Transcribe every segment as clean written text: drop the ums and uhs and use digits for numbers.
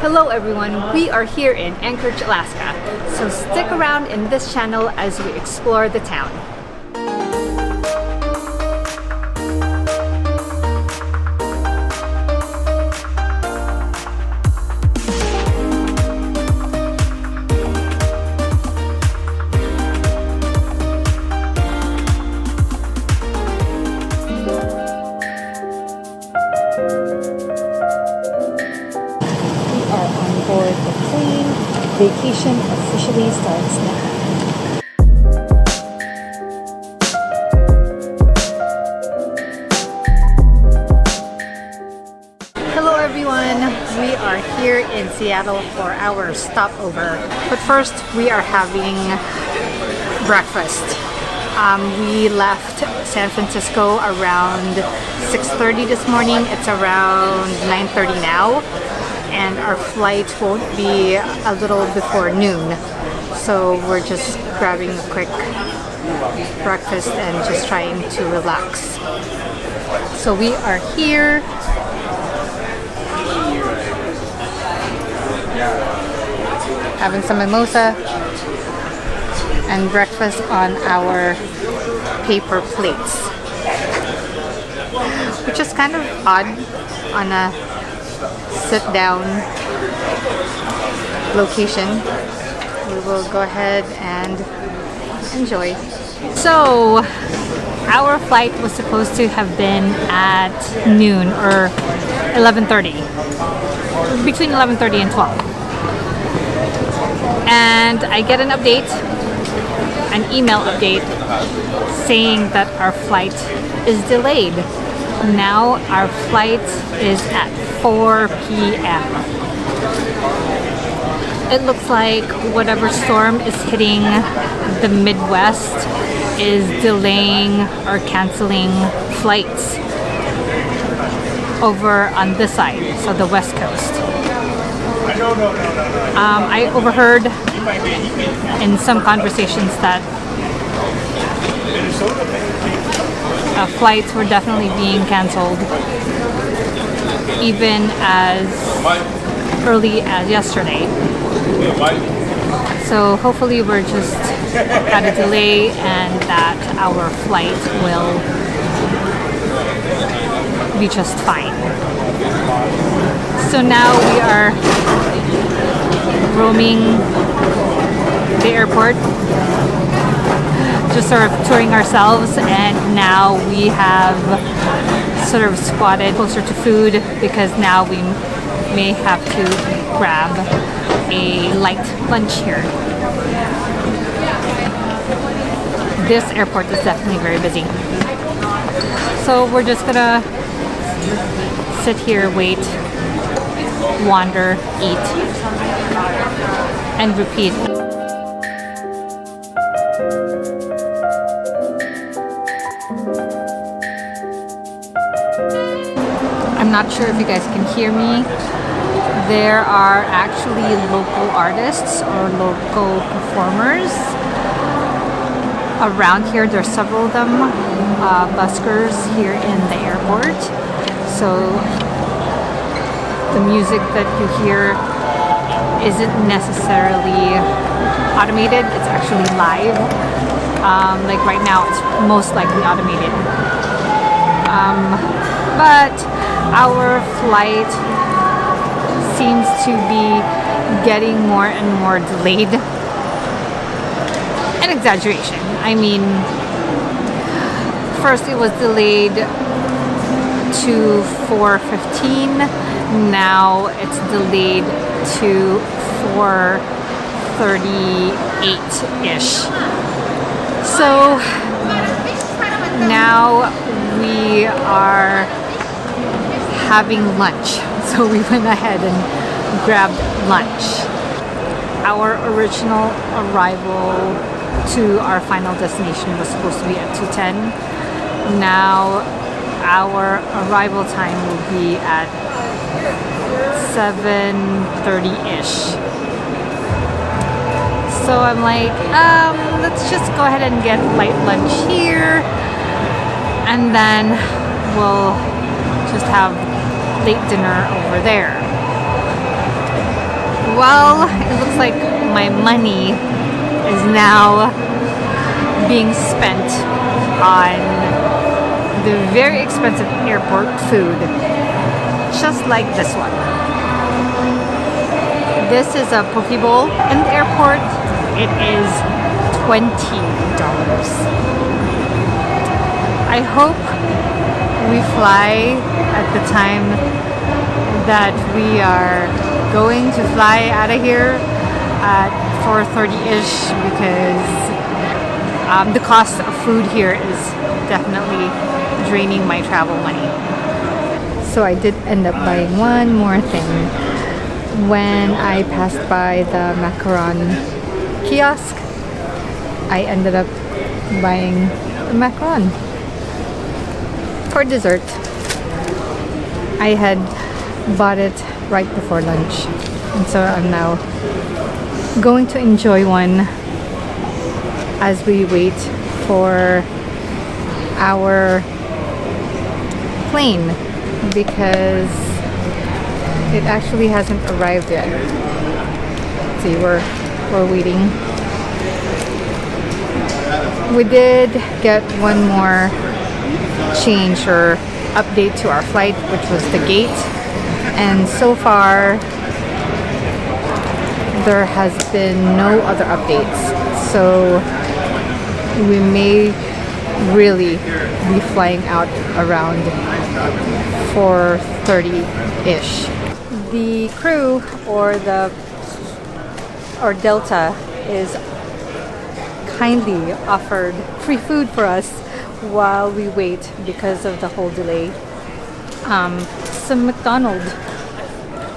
Hello everyone, we are here in Anchorage, Alaska, so stick around in this channel as we explore the town. Board the plane. Vacation officially starts now. Hello everyone, we are here in Seattle for our stopover. But first, we are having breakfast. We left San Francisco around 6:30 this morning. It's around 9:30 now. And our flight won't be a little before noon. So we're just grabbing a quick breakfast and just trying to relax. So we are here. Having some mimosa and breakfast on our paper plates. Which is kind of odd on a sit-down location. We will go ahead and enjoy. So, our flight was supposed to have been at noon or 11:30. Between 11:30 and 12. And I get an update, an email update, saying that our flight is delayed. Now our flight is at 4 p.m. It looks like whatever storm is hitting the Midwest is delaying or canceling flights over on this side, so the West Coast. I overheard in some conversations that flights were definitely being canceled even as early as yesterday. So hopefully we're just at a delay and that our flight will be just fine. So now we are roaming the airport, just sort of touring ourselves, and now we have sort of squatted closer to food because now we may have to grab a light lunch here. This airport is definitely very busy. So we're just gonna sit here, wait, wander, eat, and repeat. I'm not sure if you guys can hear me. There are actually local artists or local performers around here. There's several of them, buskers here in the airport. So the music that you hear isn't necessarily automated. It's actually live. Like right now, it's most likely automated. But our flight seems to be getting more and more delayed. An exaggeration. I mean, first it was delayed to 4:15. Now it's delayed to 4:38-ish. So now we are having lunch. So we went ahead and grabbed lunch. Our original arrival to our final destination was supposed to be at 2:10. Now our arrival time will be at 7:30-ish. So I'm like, let's just go ahead and get light lunch here, and then we'll just have late dinner over there. Well, it looks like my money is now being spent on the very expensive airport food, just like this one. This is a poke bowl in the airport. It is $20. I hope we fly at the time that we are going to fly out of here at 4:30-ish, because the cost of food here is definitely draining my travel money. So I did end up buying one more thing. When I passed by the macaron kiosk, I ended up buying a macaron for dessert. I had bought it right before lunch, and so I'm now going to enjoy one as we wait for our plane, because it actually hasn't arrived yet. See, we're waiting. We did get one more change or update to our flight, which was the gate, and so far there has been no other updates, so we may really be flying out around 4:30-ish. The crew or Delta is kindly offered free food for us while we wait because of the whole delay. Some McDonald's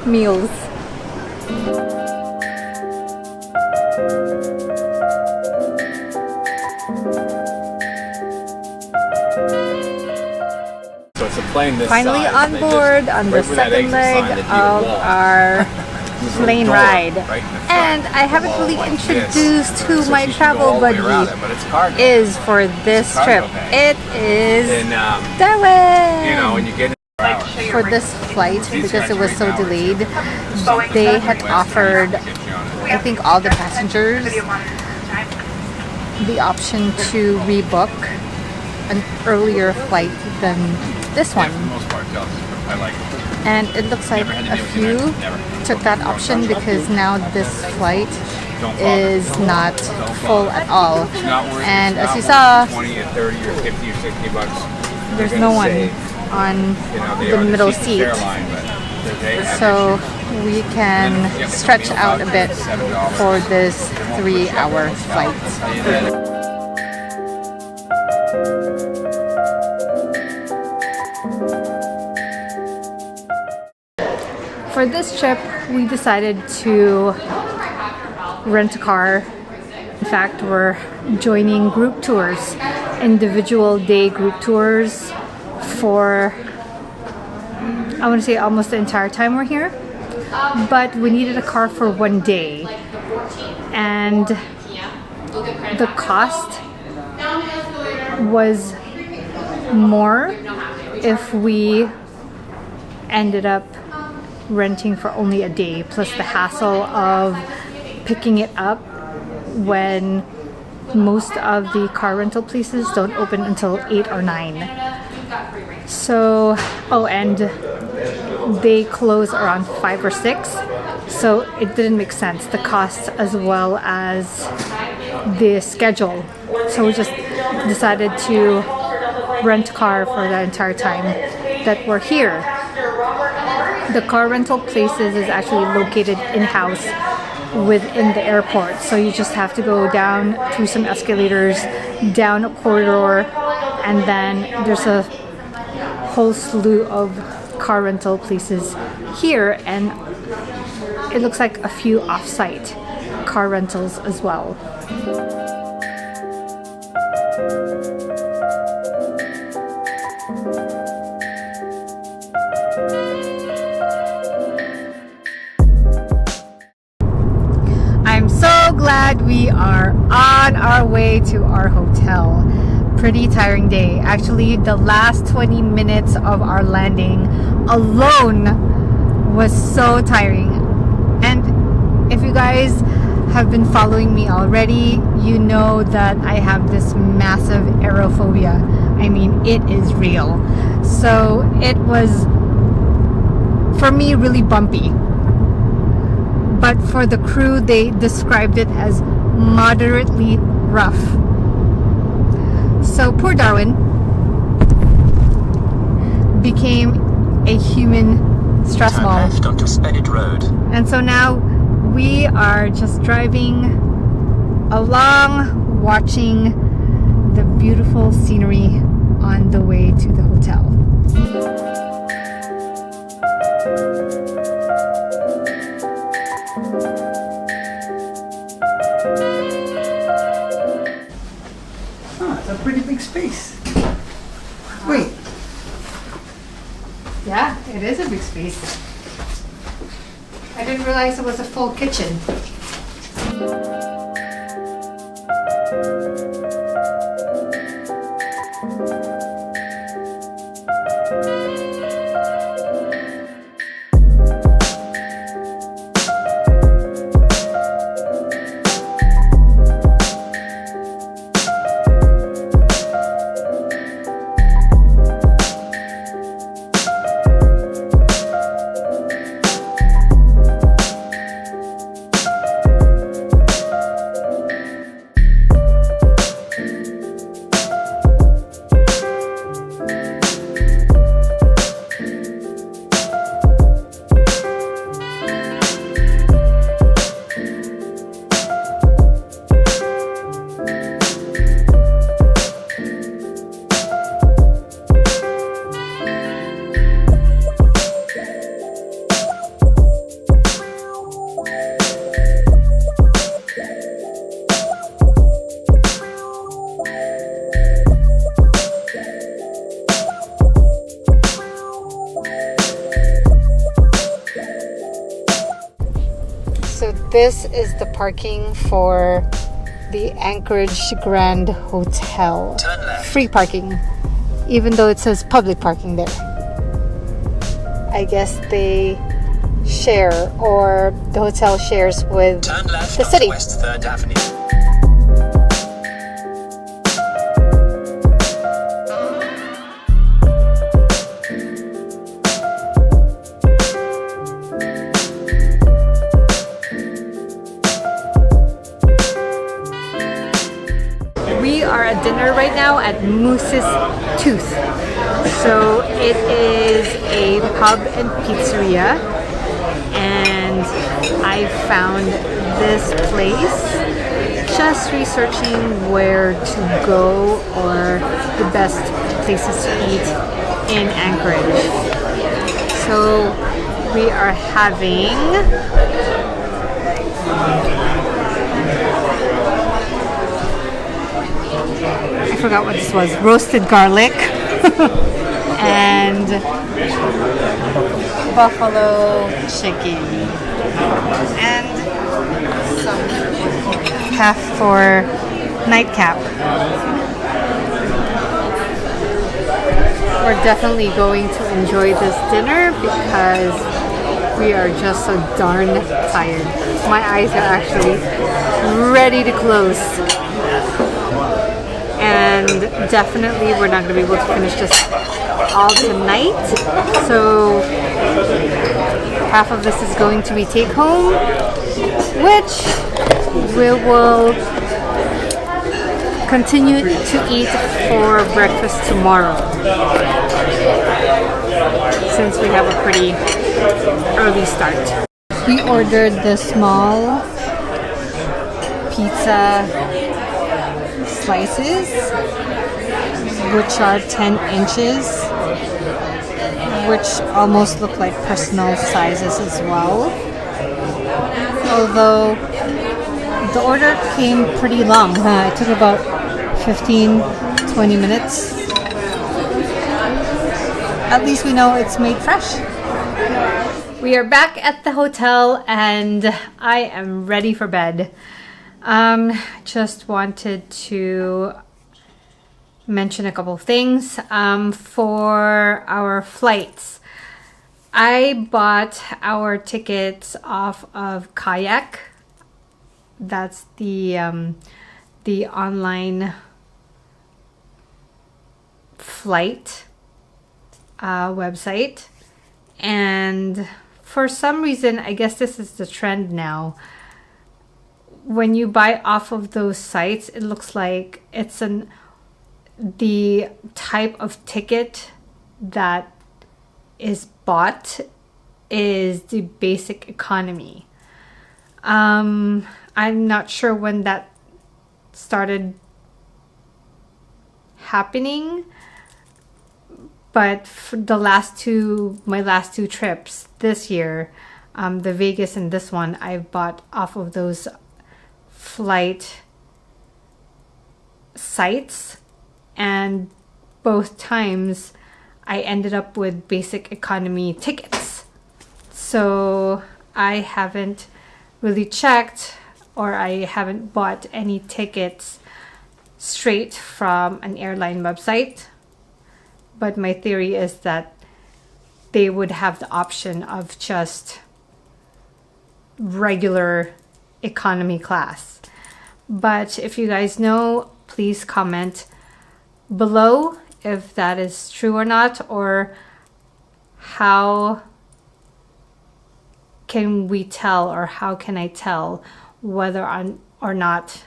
meals. So it's a plane this Finally size, on board on the second leg of our plane ride. And I haven't really introduced who my travel buddy is for this trip. It is Darwin! You know, when you get for this flight, because it was so delayed, they had offered, I think, all the passengers the option to rebook an earlier flight than this one. And it looks like a few took that option, because now this flight is not full at all. And as you saw, there's no one on the middle seat, so we can stretch out a bit for this 3-hour flight. For this trip, we decided to rent a car. In fact, we're joining group tours, individual day group tours, for, I want to say, almost the entire time we're here. But we needed a car for one day, and the cost was more if we ended up renting for only a day, plus the hassle of picking it up when most of the car rental places don't open until 8 or 9. So, oh, and they close around 5 or 6, so it didn't make sense, the cost as well as the schedule. So we just decided to rent a car for the entire time that we're here. The car rental places is actually located in-house within the airport, so you just have to go down through some escalators, down a corridor, and then there's a whole slew of car rental places here, and it looks like a few off-site car rentals as well. I'm so glad we are on our way to our hotel. Pretty tiring day. Actually, the last 20 minutes of our landing alone was so tiring. And have been following me already, you know that I have this massive aerophobia. I mean, it is real. So it was, for me, really bumpy. But for the crew, they described it as moderately rough. So poor Darwin became a human stress ball. Turn left onto Spedit Road. And so now we are just driving along, watching the beautiful scenery on the way to the hotel. Oh, it's a pretty big space. Wait, Yeah, it is a big space. I didn't realize it was a full kitchen. So this is the parking for the Anchorage Grand Hotel. Turn left. Free parking, even though it says public parking there. I guess they share, or the hotel shares with Turn left the onto city. West 3rd Avenue. We are at dinner right now at Moose's Tooth. So it is a pub and pizzeria, and I found this place just researching where to go or the best places to eat in Anchorage. So we are having I forgot what this was. Roasted garlic and buffalo chicken and some half for nightcap. We're definitely going to enjoy this dinner because we are just so darn tired. My eyes are actually ready to close. And definitely we're not going to be able to finish this all tonight. So half of this is going to be take home, which we will continue to eat for breakfast tomorrow, since we have a pretty early start. We ordered the small pizza slices, which are 10 inches, which almost look like personal sizes as well. Although the order came pretty long. It took about 15-20 minutes. At least we know it's made fresh. We are back at the hotel and I am ready for bed. Just wanted to mention a couple of things. For our flights, I bought our tickets off of Kayak That's the online flight website. And for some reason, I guess this is the trend now, when you buy off of those sites, it looks like it's the type of ticket that is bought is the basic economy. I'm not sure when that started happening, but for my last two trips this year, the Vegas and this one, I bought off of those flight sites, and both times I ended up with basic economy tickets. So I haven't really checked, or I haven't bought any tickets straight from an airline website. But my theory is that they would have the option of just regular economy class. But if you guys know, please comment below if that is true or not, or how can we tell, or how can I tell whether or not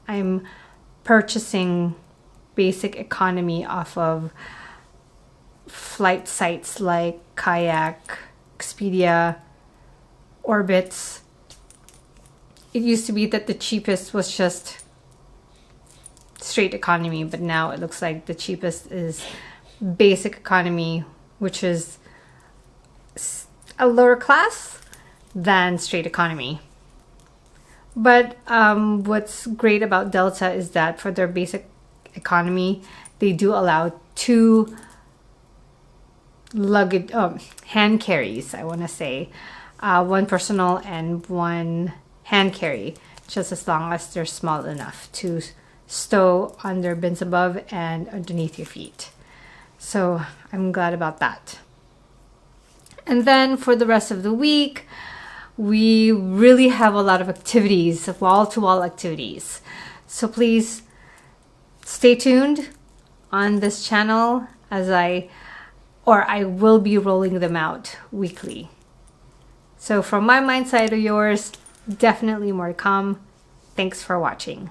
I'm purchasing basic economy off of flight sites like Kayak, Expedia, Orbitz. It used to be that the cheapest was just straight economy, but now it looks like the cheapest is basic economy, which is a lower class than straight economy. But what's great about Delta is that for their basic economy, they do allow two luggage hand carries, I want to say, one personal and one hand carry, just as long as they're small enough to stow on their bins above and underneath your feet. So I'm glad about that. And then for the rest of the week, we really have a lot of activities, wall-to-wall activities. So please stay tuned on this channel as I will be rolling them out weekly. So from my mind side to yours, definitely more to come. Thanks for watching.